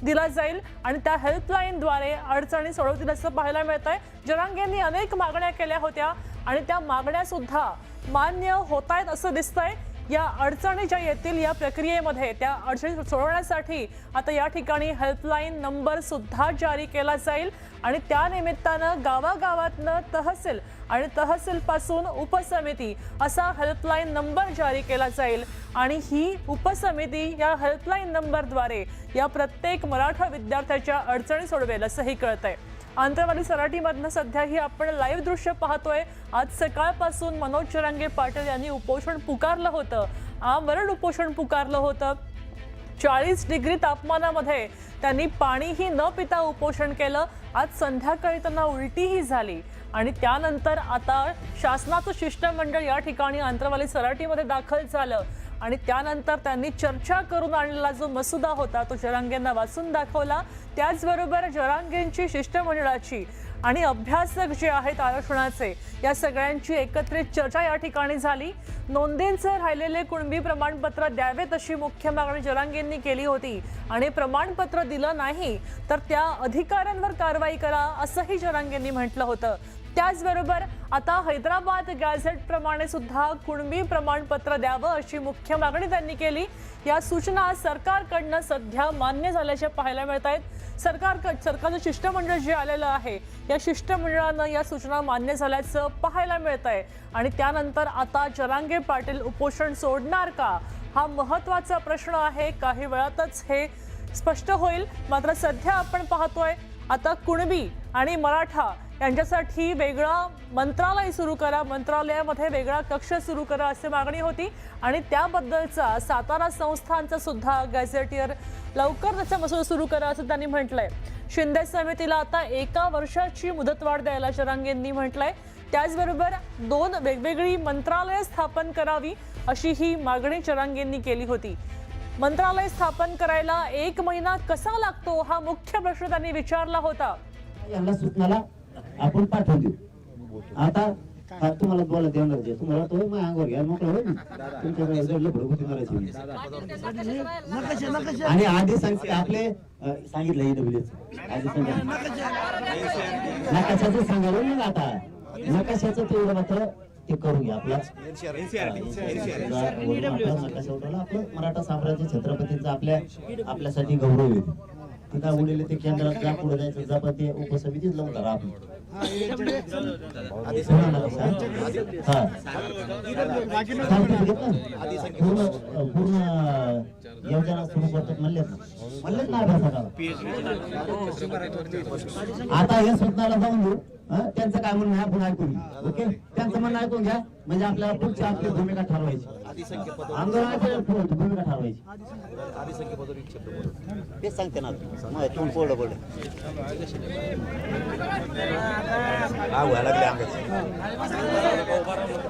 दिला जाईल आणि त्या हेल्पलाईनद्वारे अडचणी सोडवतील असं पाहायला मिळत आहे. जरांगेंनी अनेक मागण्या केल्या होत्या आणि त्या मागण्या सुद्धा मान्य होत आहेत असं दिसतंय. या अडचणी ज्या येतील या प्रक्रियेमध्ये त्या अडचणी सोडवण्यासाठी आता या ठिकाणी हेल्पलाईन नंबर सुद्धा जारी केला जाईल आणि त्या निमित्तानं गावागावातनं तहसील आणि तहसीलपासून उपसमिती असा हेल्पलाईन नंबर जारी केला जाईल आणि ही उपसमिती या हेल्पलाईन नंबरद्वारे या प्रत्येक मराठा विद्यार्थ्याच्या अडचणी सोडवेल असंही कळतंय. आंतरवाली सराटीमधनं सध्या ही आपण लाईव्ह दृश्य पाहतोय. आज सकाळपासून मनोज जरांगे पाटील यांनी उपोषण पुकारलं होतं, आमरण उपोषण पुकारलं होतं. 40 डिग्री तापमानामध्ये त्यांनी पाणीही न पिता उपोषण केलं. आज संध्याकाळी त्यांना उलटीही झाली आणि त्यानंतर आता शासनाचं शिष्टमंडळ या ठिकाणी आंतरवाली सराटीमध्ये दाखल झालं आणि त्यानंतर त्यांनी चर्चा करून आणलेला जो मसुदा होता तो जरांगेंना वाचून दाखवला. त्याचबरोबर जरांगेंची शिष्टमंडळाची आणि अभ्यासक जे आहेत आरक्षणाचे या सगळ्यांची एकत्रित चर्चा या ठिकाणी झाली. नोंदींचे राहिलेले कुणबी प्रमाणपत्र द्यावेत अशी मुख्य मागणी जरांगेंनी केली होती आणि प्रमाणपत्र दिलं नाही तर त्या अधिकाऱ्यांवर कारवाई करा असंही जरांगेंनी म्हटलं होतं. त्याचबरोबर आता हैदराबाद गॅझेट प्रमाणे सुद्धा कुणबी प्रमाणपत्र द्यावं अशी मुख्य मागणी त्यांनी केली. या सूचना सरकारकडनं सध्या मान्य झाल्याचे पाहायला मिळत आहेत. सरकारचं शिष्टमंडळ जे आलेलं आहे या शिष्टमंडळानं या सूचना मान्य झाल्याचं पाहायला मिळत आहे आणि त्यानंतर आता जरांगे पाटील उपोषण सोडणार का हा महत्त्वाचा प्रश्न आहे. काही वेळातच हे स्पष्ट होईल. मात्र सध्या आपण पाहतोय आता कुणबी आणि मराठा यांच्यासाठी वेगळा मंत्रालय सुरू करा, मंत्रालयामध्ये वेगळा कक्ष सुरू करा अशी मागणी होती आणि त्याबद्दलचा सातारा संस्थानचा सुद्धा गॅझेटियर लवकर त्याचा मसुदा सुरू करा असं त्यांनी म्हटलंय. शिंदे समितीला आता 1 वर्षाची मुदतवाढ द्यायला जरांगेंनी म्हटलंय. त्याचबरोबर 2 वेगवेगळी मंत्रालय स्थापन करावी अशी ही मागणी जरांगेंनी केली होती. मंत्रालय स्थापन करायला 1 महिना कसा लागतो हा मुख्य प्रश्न त्यांनी विचारला होता. यांना सूचनाला आपण पाठवून देऊ. आता तुम्हाला बोला देणार जे तुम्हाला तो मग अंगावर घ्या मोकळं होईल तुमच्याकडे जोडलं भडकून करायची आणि आधी सांगते आपले सांगितलं ईडब्ल्यूएच आधी सांगितलं नकाशाचं सांगायला मग आता नकाशाचं तेवढं मात्र ते करून घ्या. आपला नकाशा उठवला आपलं मराठा साम्राज्य छत्रपतींचा आपल्यासाठी गौरव आहे. तिथं उडलेले ते केंद्रात जा पुढे जायचं जा पण ते उपसमितीच लावून धरा आपण पूर्ण योजना सुरू करतात म्हणलेच ना आता हे सूचनाला जाऊन देऊ. त्यांचं काय म्हणणं आपण ऐकून घेऊ. ओके त्यांचं म्हणणं ऐकून घ्या म्हणजे आपल्याला पुढची आपली भूमिका ठरवायची आंदोलनाची भूमिका ठरवायची. तेच सांगते ना तुम्ही पुढं पुढे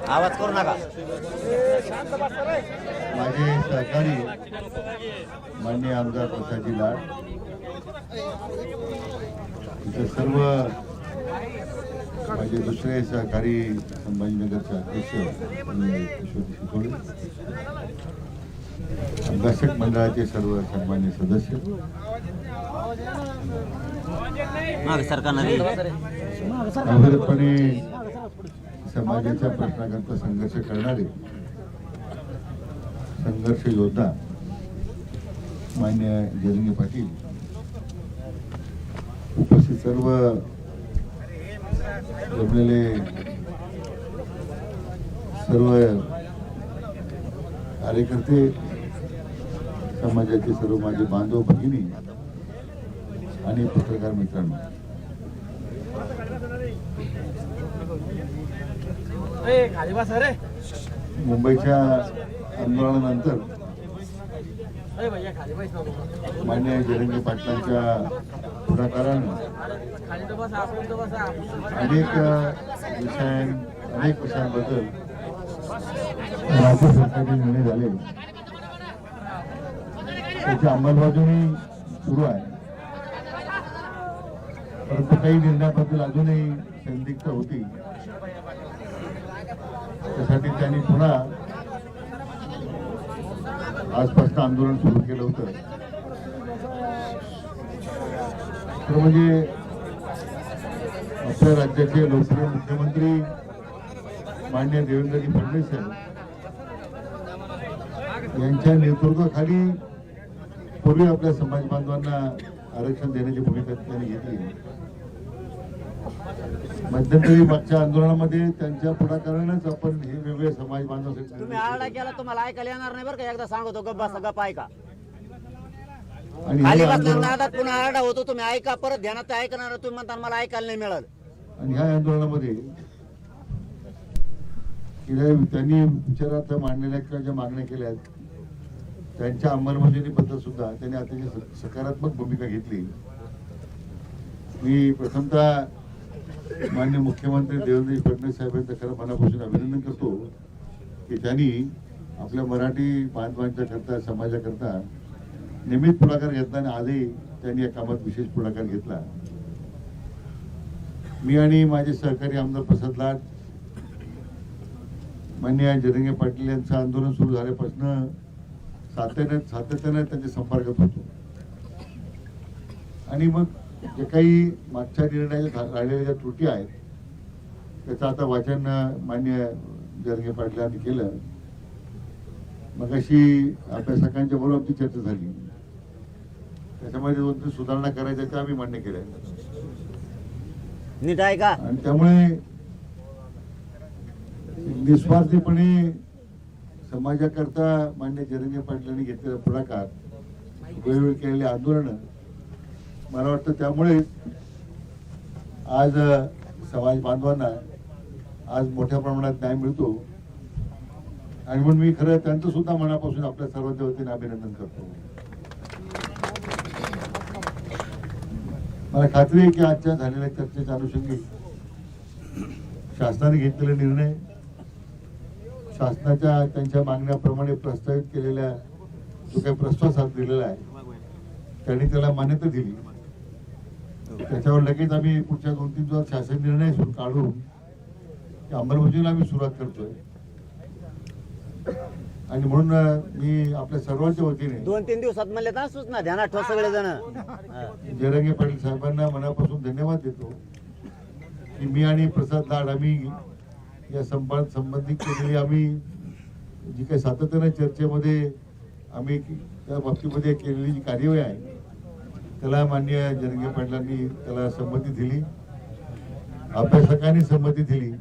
आवाज करू नका. माझे सहकारी माननीय आमदार प्रसादजी लाड इतर सर्व माझे दुसरे सहकारी संभाजीनगरचे अध्यक्ष किशोर शितोळे, अभ्यासक मंडळाचे सर्व सन्मान्य सदस्य, अविरतपणे समाजाच्या प्रश्नाकरता संघर्ष करणारे संघर्ष योद्धा मान्य जरांगे पाटील, उपस्थित सर्व जमलेले सर्व कार्यकर्ते, समाजाचे सर्व माझे बांधव भगिनी आणि पत्रकार मित्रांनो, मुंबईच्या आंदोलनानंतर मान्य जरांगे पाटलांच्या पुढाकारानं अनेक विषयांबद्दल राज्य सरकारचे निर्णय झाले. त्याची अंमलबजावणी सुरू आहे. परंतु काही निर्णयाबद्दल अजूनही संदिग्धता होती. त्यासाठी त्यांनी पुन्हा आजपासून आंदोलन सुरू केलं होतं. तर म्हणजे आपल्या राज्याचे लोकप्रिय मुख्यमंत्री माननीय देवेंद्रजी फडणवीस यांच्या नेतृत्वाखाली पूर्वी आपल्या समाज बांधवांना आरक्षण देण्याची भूमिका त्यांनी घेतली. मध्यंतरी मागच्या आंदोलनामध्ये त्यांच्या पुढाकारानेच आपण हे वेगळे समाज बांधवासाठी तुम्ही आरडा केला तुम्हाला ऐकायला येणार नाही बरं का. एकदा सांगतो गप्पा ऐका. आणि खाली ह्या बसल्या आंदोलन- नादात पुन्हा आरडा होतो तुम्ही ऐका परत ध्यानात ऐकणार तुम्ही म्हणता मला ऐकायला नाही मिळालं. आणि ह्या आंदोलनामध्ये त्यांनी विचारार्थ मांडलेल्या किंवा ज्या मागण्या केल्या आहेत त्यांच्या अंमलबजावणीबद्दल सुद्धा त्यांनी अतिशय सकारात्मक भूमिका घेतली. मी प्रथमतः माननीय मुख्यमंत्री देवेंद्र फडणवीस साहेबांचं खरं मनापासून अभिनंदन करतो की त्यांनी आपल्या मराठी बांधवांच्या करता समाजाकरता नियमित पुढाकार घेतला आणि आजही त्यांनी या कामात विशेष पुढाकार घेतला. मी आणि माझे सहकारी आमदार प्रसाद लाड माननीय जरंगे पाटील यांचं आंदोलन सुरू झाल्यापासून सातत्याने त्यांच्या संपर्कात होतो आणि मग जे काही मागच्या निर्णयाच्या राहिलेल्या ज्या त्रुटी आहेत त्याचं आता वाचन माननीय जरंगे पाटलांनी केलं. मग अशी अभ्यासकांच्या बरोबर आमची चर्चा झाली. त्याच्यामध्ये 2-3 सुधारणा करायच्या त्या आम्ही मान्य केल्या नीट ऐका. आणि त्यामुळे निस्वार्थीपणे समाजाकरता मान्य जरंगे पाटलांनी घेतलेला पुढाकार वेळोवेळी केलेली आंदोलनं मला वाटतं त्यामुळे आज समाज बांधवांना आज मोठ्या प्रमाणात न्याय मिळतो आणि म्हणून मी खरं त्यांचं सुद्धा मनापासून आपल्या सर्वांच्या वतीने अभिनंदन करतो. मला खात्री आहे की आजच्या झालेल्या चर्चेच्या अनुषंगी शासनाने घेतलेले निर्णय शासनाच्या त्यांच्या मागण्याप्रमाणे प्रस्तावित केलेल्या जो काही प्रस्ताव साथ दिलेला आहे त्यांनी त्याला मान्यता दिली. त्याच्यावर लगेच आम्ही पुढच्या 2-3 दिवसात शासन निर्णय काढून अंमलबजावणीला आम्ही सुरुवात करतोय आणि म्हणून मी आपल्या सर्वांच्या वतीने 2-3 दिवसात म्हणले तर सूचना ध्यानात ठेवा सगळे जण. जरंगे पाटील साहेबांना मनापासून धन्यवाद देतो की मी आणि प्रसाद लाड आम्ही या संबंधित केलेली आम्ही जी काही सातत्याने चर्चेमध्ये आम्ही त्या बाबतीमध्ये केलेली जी कार्यवाही आहे त्याला माननीय जरंगे पाटलांनी त्याला संमती दिली. अभ्यासकांनी संमती दिली.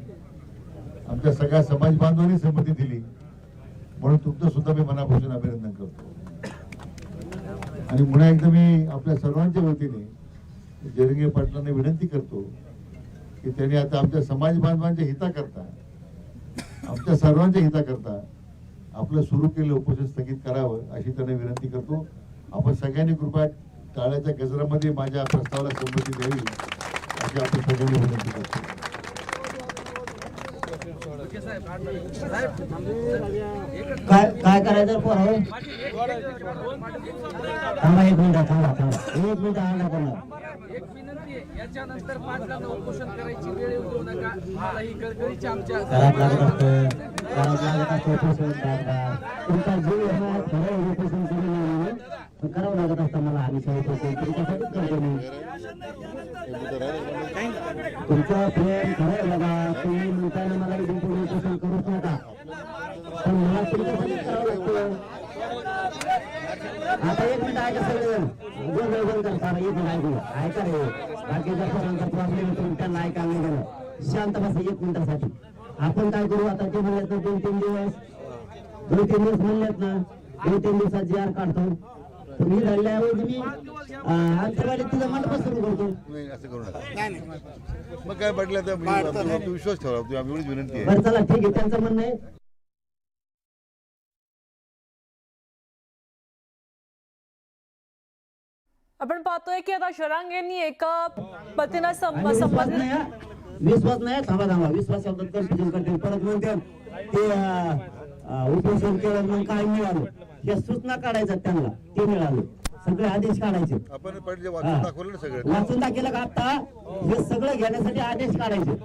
आमच्या सगळ्या समाज बांधवांनी संमती दिली. म्हणून तुमचं सुद्धा मी मनापासून अभिनंदन करतो आणि पुन्हा एकदा मी आपल्या सर्वांच्या वतीने जरंगे पाटलांना विनंती करतो की त्यांनी आता आमच्या समाज बांधवांच्या हिताकरता आमच्या सर्वांच्या हिताकरता आपलं सुरू केलेलं उपोषण स्थगित करावं अशी त्यांना विनंती करतो. आपण सगळ्यांनी कृपया टाळ्याच्या गजरामध्ये माझ्या प्रस्तावाला संमती द्यावी अशी आपण सगळ्यांनी विनंती करतो. काय करायचं पोरं? थांबा 1 मिनिट थांबा 1 मिनिट आला कोणा एक विनंती आहे, याच्यानंतर 5 जण उपोषण करायची वेळ येऊ नका. मला ही कळकळीची आमच्या घरात लागत असतं उपोषण करा. तुमचा जीव आहे ना खरं उपोषण करून करावं लागत असतं मला आम्ही उपोषण तुमच्यासाठीच करतो मी. तुमचं प्रेम खरं बघा तुम्ही म्हणताना मला इथून पुढे उपोषण करूच नका पण मला तुमच्यासाठी करावं लागतं. आता 1 मिनिट ऐका सगळेजण गोल करता 1 मिनिट ऐकू ऐका रे बाकीच्या पोरांचा प्रॉब्लेम तुम्ही त्यांना ऐकायला नाही गेलं. शांत बसा 1 मिनिटासाठी. आपण काय करू आता ते म्हणलेत ना 2-3 दिवस म्हणलेत ना 2-3 दिवसात GR काढतो. तुम्ही राहिल्याऐवजी मी आमच्याकडे तुझा मंडप सुरू करतो. नाही असं करू नका. मग काय पाटलं तर विश्वास ठेवा तुम्ही आम्ही एवढीच विनंती आहे. बरं चला ठीक आहे त्यांचं म्हणणं आहे. आपण पाहतोय की आता जरांगेंनी एका पतीनं विश्वास नाही थांबा विश्वास शब्दात कन्फ्युजन करते परत म्हणते ते उपोषण केलं मग काय मिळालं या सूचना काढायच्या त्यांना ते मिळालं सगळे आदेश काढायचे. आपण पाटील वाचून दाखवलं ना सगळं. वाचून दाखवलं का आता हे सगळं घेण्यासाठी आदेश काढायचे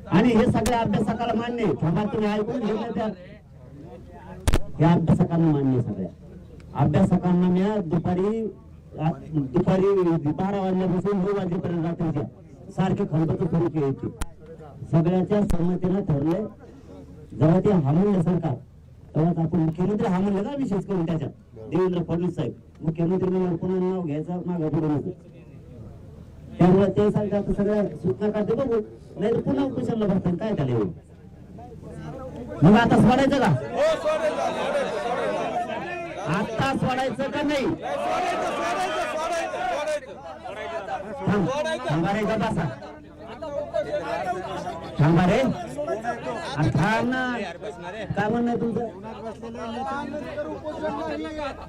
आणि हे सगळे अभ्यासकाला मान्य आहे. थांबा तुम्ही ऐकून घेतलं त्या हे अभ्यासकांना मान्य आहे. सगळ्या अभ्यासकांना मी दुपारी 12 वाजल्यापासून 9 वाजेपर्यंत रात्रीच्या सारखे खंडोचं सुरू केले होते. सगळ्याच्या संमतीनं ठरले जेव्हा ते म्हणले सरकार तेव्हाच आपण मुख्यमंत्री म्हणले ना विशेष करून त्याच्यात देवेंद्र फडणवीस साहेब मुख्यमंत्री म्हणून पुन्हा नाव घ्यायचं मागं पुढे त्यामुळे ते सांगतात सगळ्या सूचना काढते बघू नाही तर पुन्हा उपोषणला बसतात काय त्याला येऊ मग आता सोडायचं का आता सोडायचं का नाही? थांबा रे, गप्प बसा. थांबा रे. अरे थांब ना. काय म्हणणं आहे तुमचं?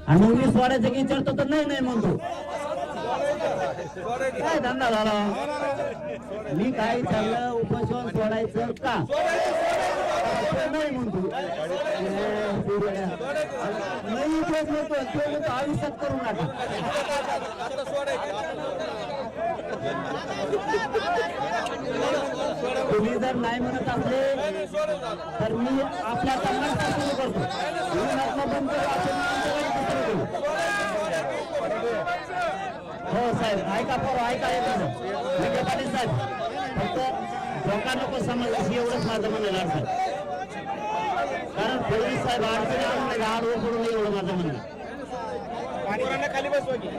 आणि मग मी सोडायचं की विचारतो तर नाही म्हणतो. काय धंदा झाला? मी काय विचारलं, उपोषण सोडायचं का? नाही म्हणतो. नाही तेच म्हणतो, आयुष्यात करू नका. तुम्ही जर नाही म्हणत असले तर मी आपल्या कामाला सुरू करतो. बंद हो साहेब, ऐका पोरं, ऐका येतो पाटील साहेब. फक्त धोका नको समजलं एवढंच माझं म्हणणं आहे. कारण पोलीस साहेब अडचणी आणून नाही, आडवं पडू नये एवढं माझं म्हणणं आहे. खाली बसवा की.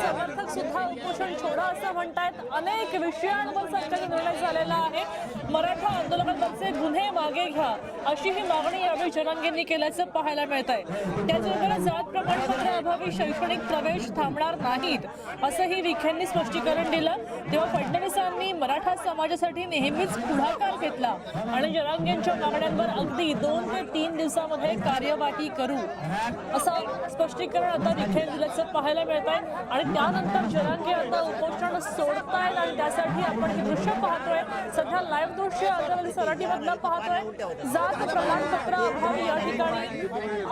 समर्थक सुद्धा उपोषण छोडा असं म्हणतायत. अनेक विषयांवर सरकारचा निर्णय झालेला आहे. मराठा आंदोलकांवरचे गुन्हे मागे घ्या अशी ही मागणी यावेळी जरांगेंनी केल्याचं पाहायला मिळत आहे. त्याचबरोबर जात प्रमाणपत्र अभावी शैक्षणिक प्रवेश थांबणार नाहीत असंही विखेंनी स्पष्टीकरण दिलं. तेव्हा फडणवीसांनी मराठा समाजासाठी नेहमीच पुढाकार घेतला आणि जरांगेंच्या मागण्यांवर अगदी 2 ते 3 दिवसामध्ये कार्यवाही करू असं स्पष्टीकरण आता विखेंनी दिल्याचं पाहायला मिळत आहे. आणि त्यानंतर जरांगे आता उपोषण सोडतायत आणि त्यासाठी आपण हे दृश्य पाहतोय. सध्या लाईव्ह दृश्य आजवली सराटीमधलं पाहतोय. जात प्रमाणपत्र अभावी या ठिकाणी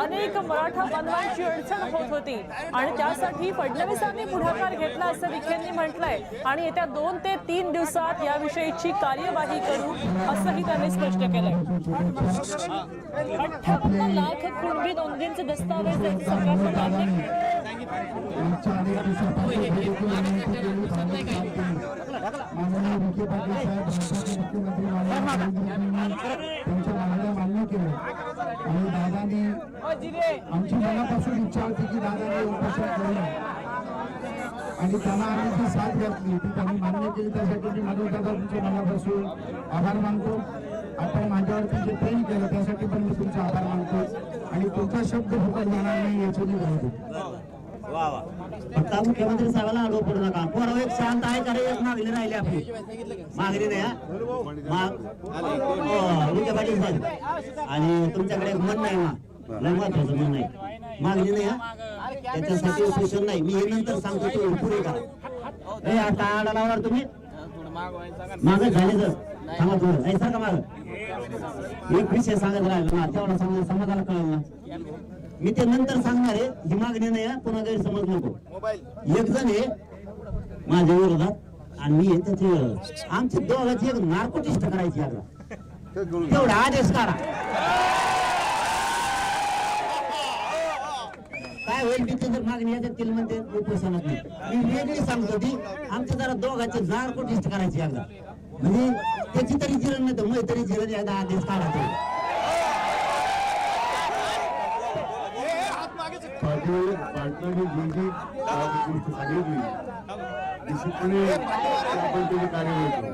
अनेक मराठा बांधवांची अडचण होत होती आणि त्यासाठी फडणवीसांनी पुढाकार घेतला असं विखेंनी म्हटलंय. आणि येत्या 2 ते 3 दिवसात याविषयीची कार्यवाही करू असंही त्यांनी स्पष्ट केलंय. 58 लाख कुणबी नोंदींचे दस्तावेज सरकारनं मान्य त्यांच्या मागण्या मान्य केल्या आणि दादांनी आमची मनापासून इच्छा होती की दादांनी उपोषण करू आणि त्यांना आम्ही ती साथ घातली, ती त्यांनी मान्य केली. त्यासाठी मी मनोज दादा तुमच्या मनापासून आभार मानतो. आपण माझ्यावरती जे प्रेम केलं त्यासाठी पण मी तुमचा आभार मानतो आणि तुमचा शब्द फुकट जाणार नाही याची मी राहतो. फक्त मुख्यमंत्री साहेबांना आडवं पडू नका. पोरं एक शांत आहे का रे? एक मागणी राहिली आपली. मागणी नाही विखे पाटील साहेब आणि तुमच्याकडे मन नाही महत्वाचं मन नाही. मागणी नाही त्याच्यासाठी उपोषण नाही. मी हे नंतर सांगतो ते पुढे करा. आता आडालावर तुम्ही माग झाले तर सांगा थोडं ऐसा का माग एक विषय सांगत राहिला तेवढा समाजाला कळलं ना. मी ते नंतर सांगणार आहे. ही मागणी नाही पुन्हा गैरसमज नको. एक जण आहे माझ्या विरोधात आणि मी त्याचे आमची दोघांची एक नार्कोटिस्ट करायची आता तेवढा आदेश काढा. काय होईल तिथे जर मागणी याच्यात म्हणते उपोषणात नाही. मी वेगळी सांगतो ती आमच्या जरा दोघांचे नार्कोटिस्ट करायची एकदा म्हणजे त्याची तरी जिरण नाही तर मग तरी जिरण एकदा आदेश काढा. पार्टनरने जी जी गोष्ट सांगितली निश्चितपणे आपण त्याची कार्यवाही करू.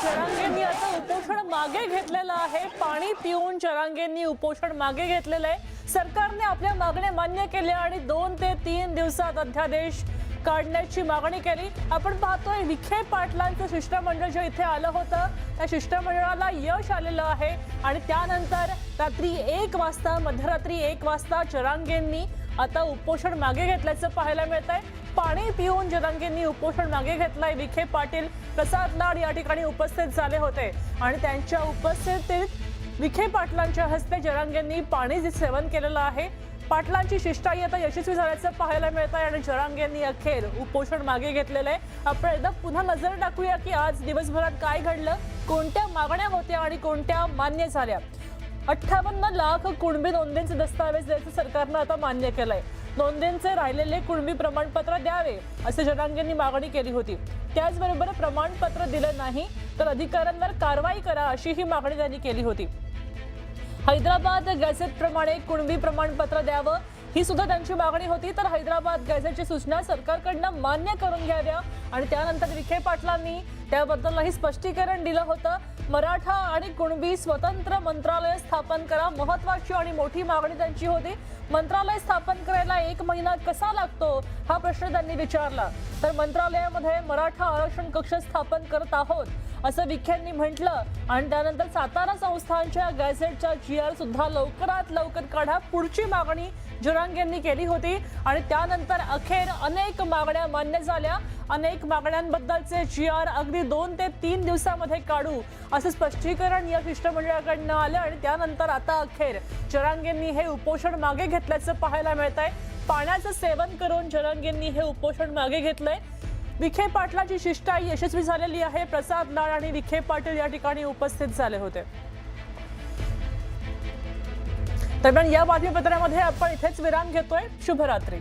जरांगेंनी आता उपोषण मागे घेतलेलं आहे. पाणी पिऊन जरांगेंनी उपोषण मागे घेतलेलं आहे. सरकारने आपल्या मागण्या मान्य केल्या आणि 2 ते 3 दिवसात अध्यादेश काढण्याची मागणी केली. आपण पाहतोय विखे पाटलांचं शिष्टमंडळ जे इथे आलं होतं त्या शिष्टमंडळाला यश आलेलं आहे आणि त्यानंतर रात्री 1 वाजता मध्यरात्री 1 वाजता जरांगेंनी आता उपोषण मागे घेतल्याचं पाहायला मिळत आहे. पाणी पिऊन जरांगेंनी उपोषण मागे घेतलंय. विखे पाटील, प्रसाद लाड या ठिकाणी उपस्थित झाले होते आणि त्यांच्या उपस्थितीत विखे पाटलांच्या हस्ते जरांगेंनी पाणी सेवन केलेलं आहे. पाटलांची शिष्टाई आता यशस्वी झाल्याचं पाहायला मिळत आहे आणि जरांगेंनी अखेर उपोषण मागे घेतलेलं आहे. आपण एकदा पुन्हा नजर टाकूया की आज दिवसभरात काय घडलं, कोणत्या मागण्या होत्या आणि कोणत्या मान्य झाल्या. 58 लाख कुणबी नोंदींचे दस्तावेज द्यायचं सरकारनं आता मान्य केलंय. नोंदींचे राहिलेले कुणबी प्रमाणपत्र द्यावे असे जरांगेंनी मागणी केली होती. त्याचबरोबर प्रमाणपत्र दिलं नाही तर अधिकाऱ्यांवर कारवाई करा अशी ही मागणी त्यांनी केली होती. हैदराबाद गॅझेट प्रमाणे कुणबी प्रमाणपत्र द्यावं ही सुद्धा त्यांची मागणी होती. तर हैदराबाद गॅझेटची सूचना सरकारकडनं मान्य करून घ्याव्या आणि त्यानंतर विखे पाटलांनी त्याबद्दलही स्पष्टीकरण दिलं होतं. मराठा आणि कुणबी स्वतंत्र मंत्रालय स्थापन करा, महत्वाची आणि मोठी मागणी त्यांची होती. मंत्रालय स्थापन करायला 1 महिना कसा लागतो हा प्रश्न त्यांनी विचारला. तर मंत्रालयामध्ये मराठा आरक्षण कक्ष स्थापन करत आहोत असं विखेंनी म्हटलं आणि त्यानंतर सातारा संस्थांच्या गॅझेटच्या GR सुद्धा लवकरात लवकर काढा पुढची मागणी जरांगेंनी केली होती आणि त्यानंतर अखेर अनेक मागण्या मान्य झाल्या. अनेक मागण्यांबद्दलचे GR अगदी 2 ते 3 दिवसामध्ये काढू असं स्पष्टीकरण या शिष्टमंडळाकडनं आलं आणि त्यानंतर आता अखेर जरांगेंनी हे उपोषण मागे घेतल्याचं पाहायला मिळत आहे. पाण्याचं सेवन करून जरांगेंनी हे उपोषण मागे घेतलंय. विखे पाटलाची शिष्टाई यशस्वी झालेली आहे. प्रसाद लाड आणि विखे पाटील या ठिकाणी उपस्थित झाले होते. दरम्यान या बातमीपत्रामध्ये आपण इथेच विराम घेतोय. शुभरात्री.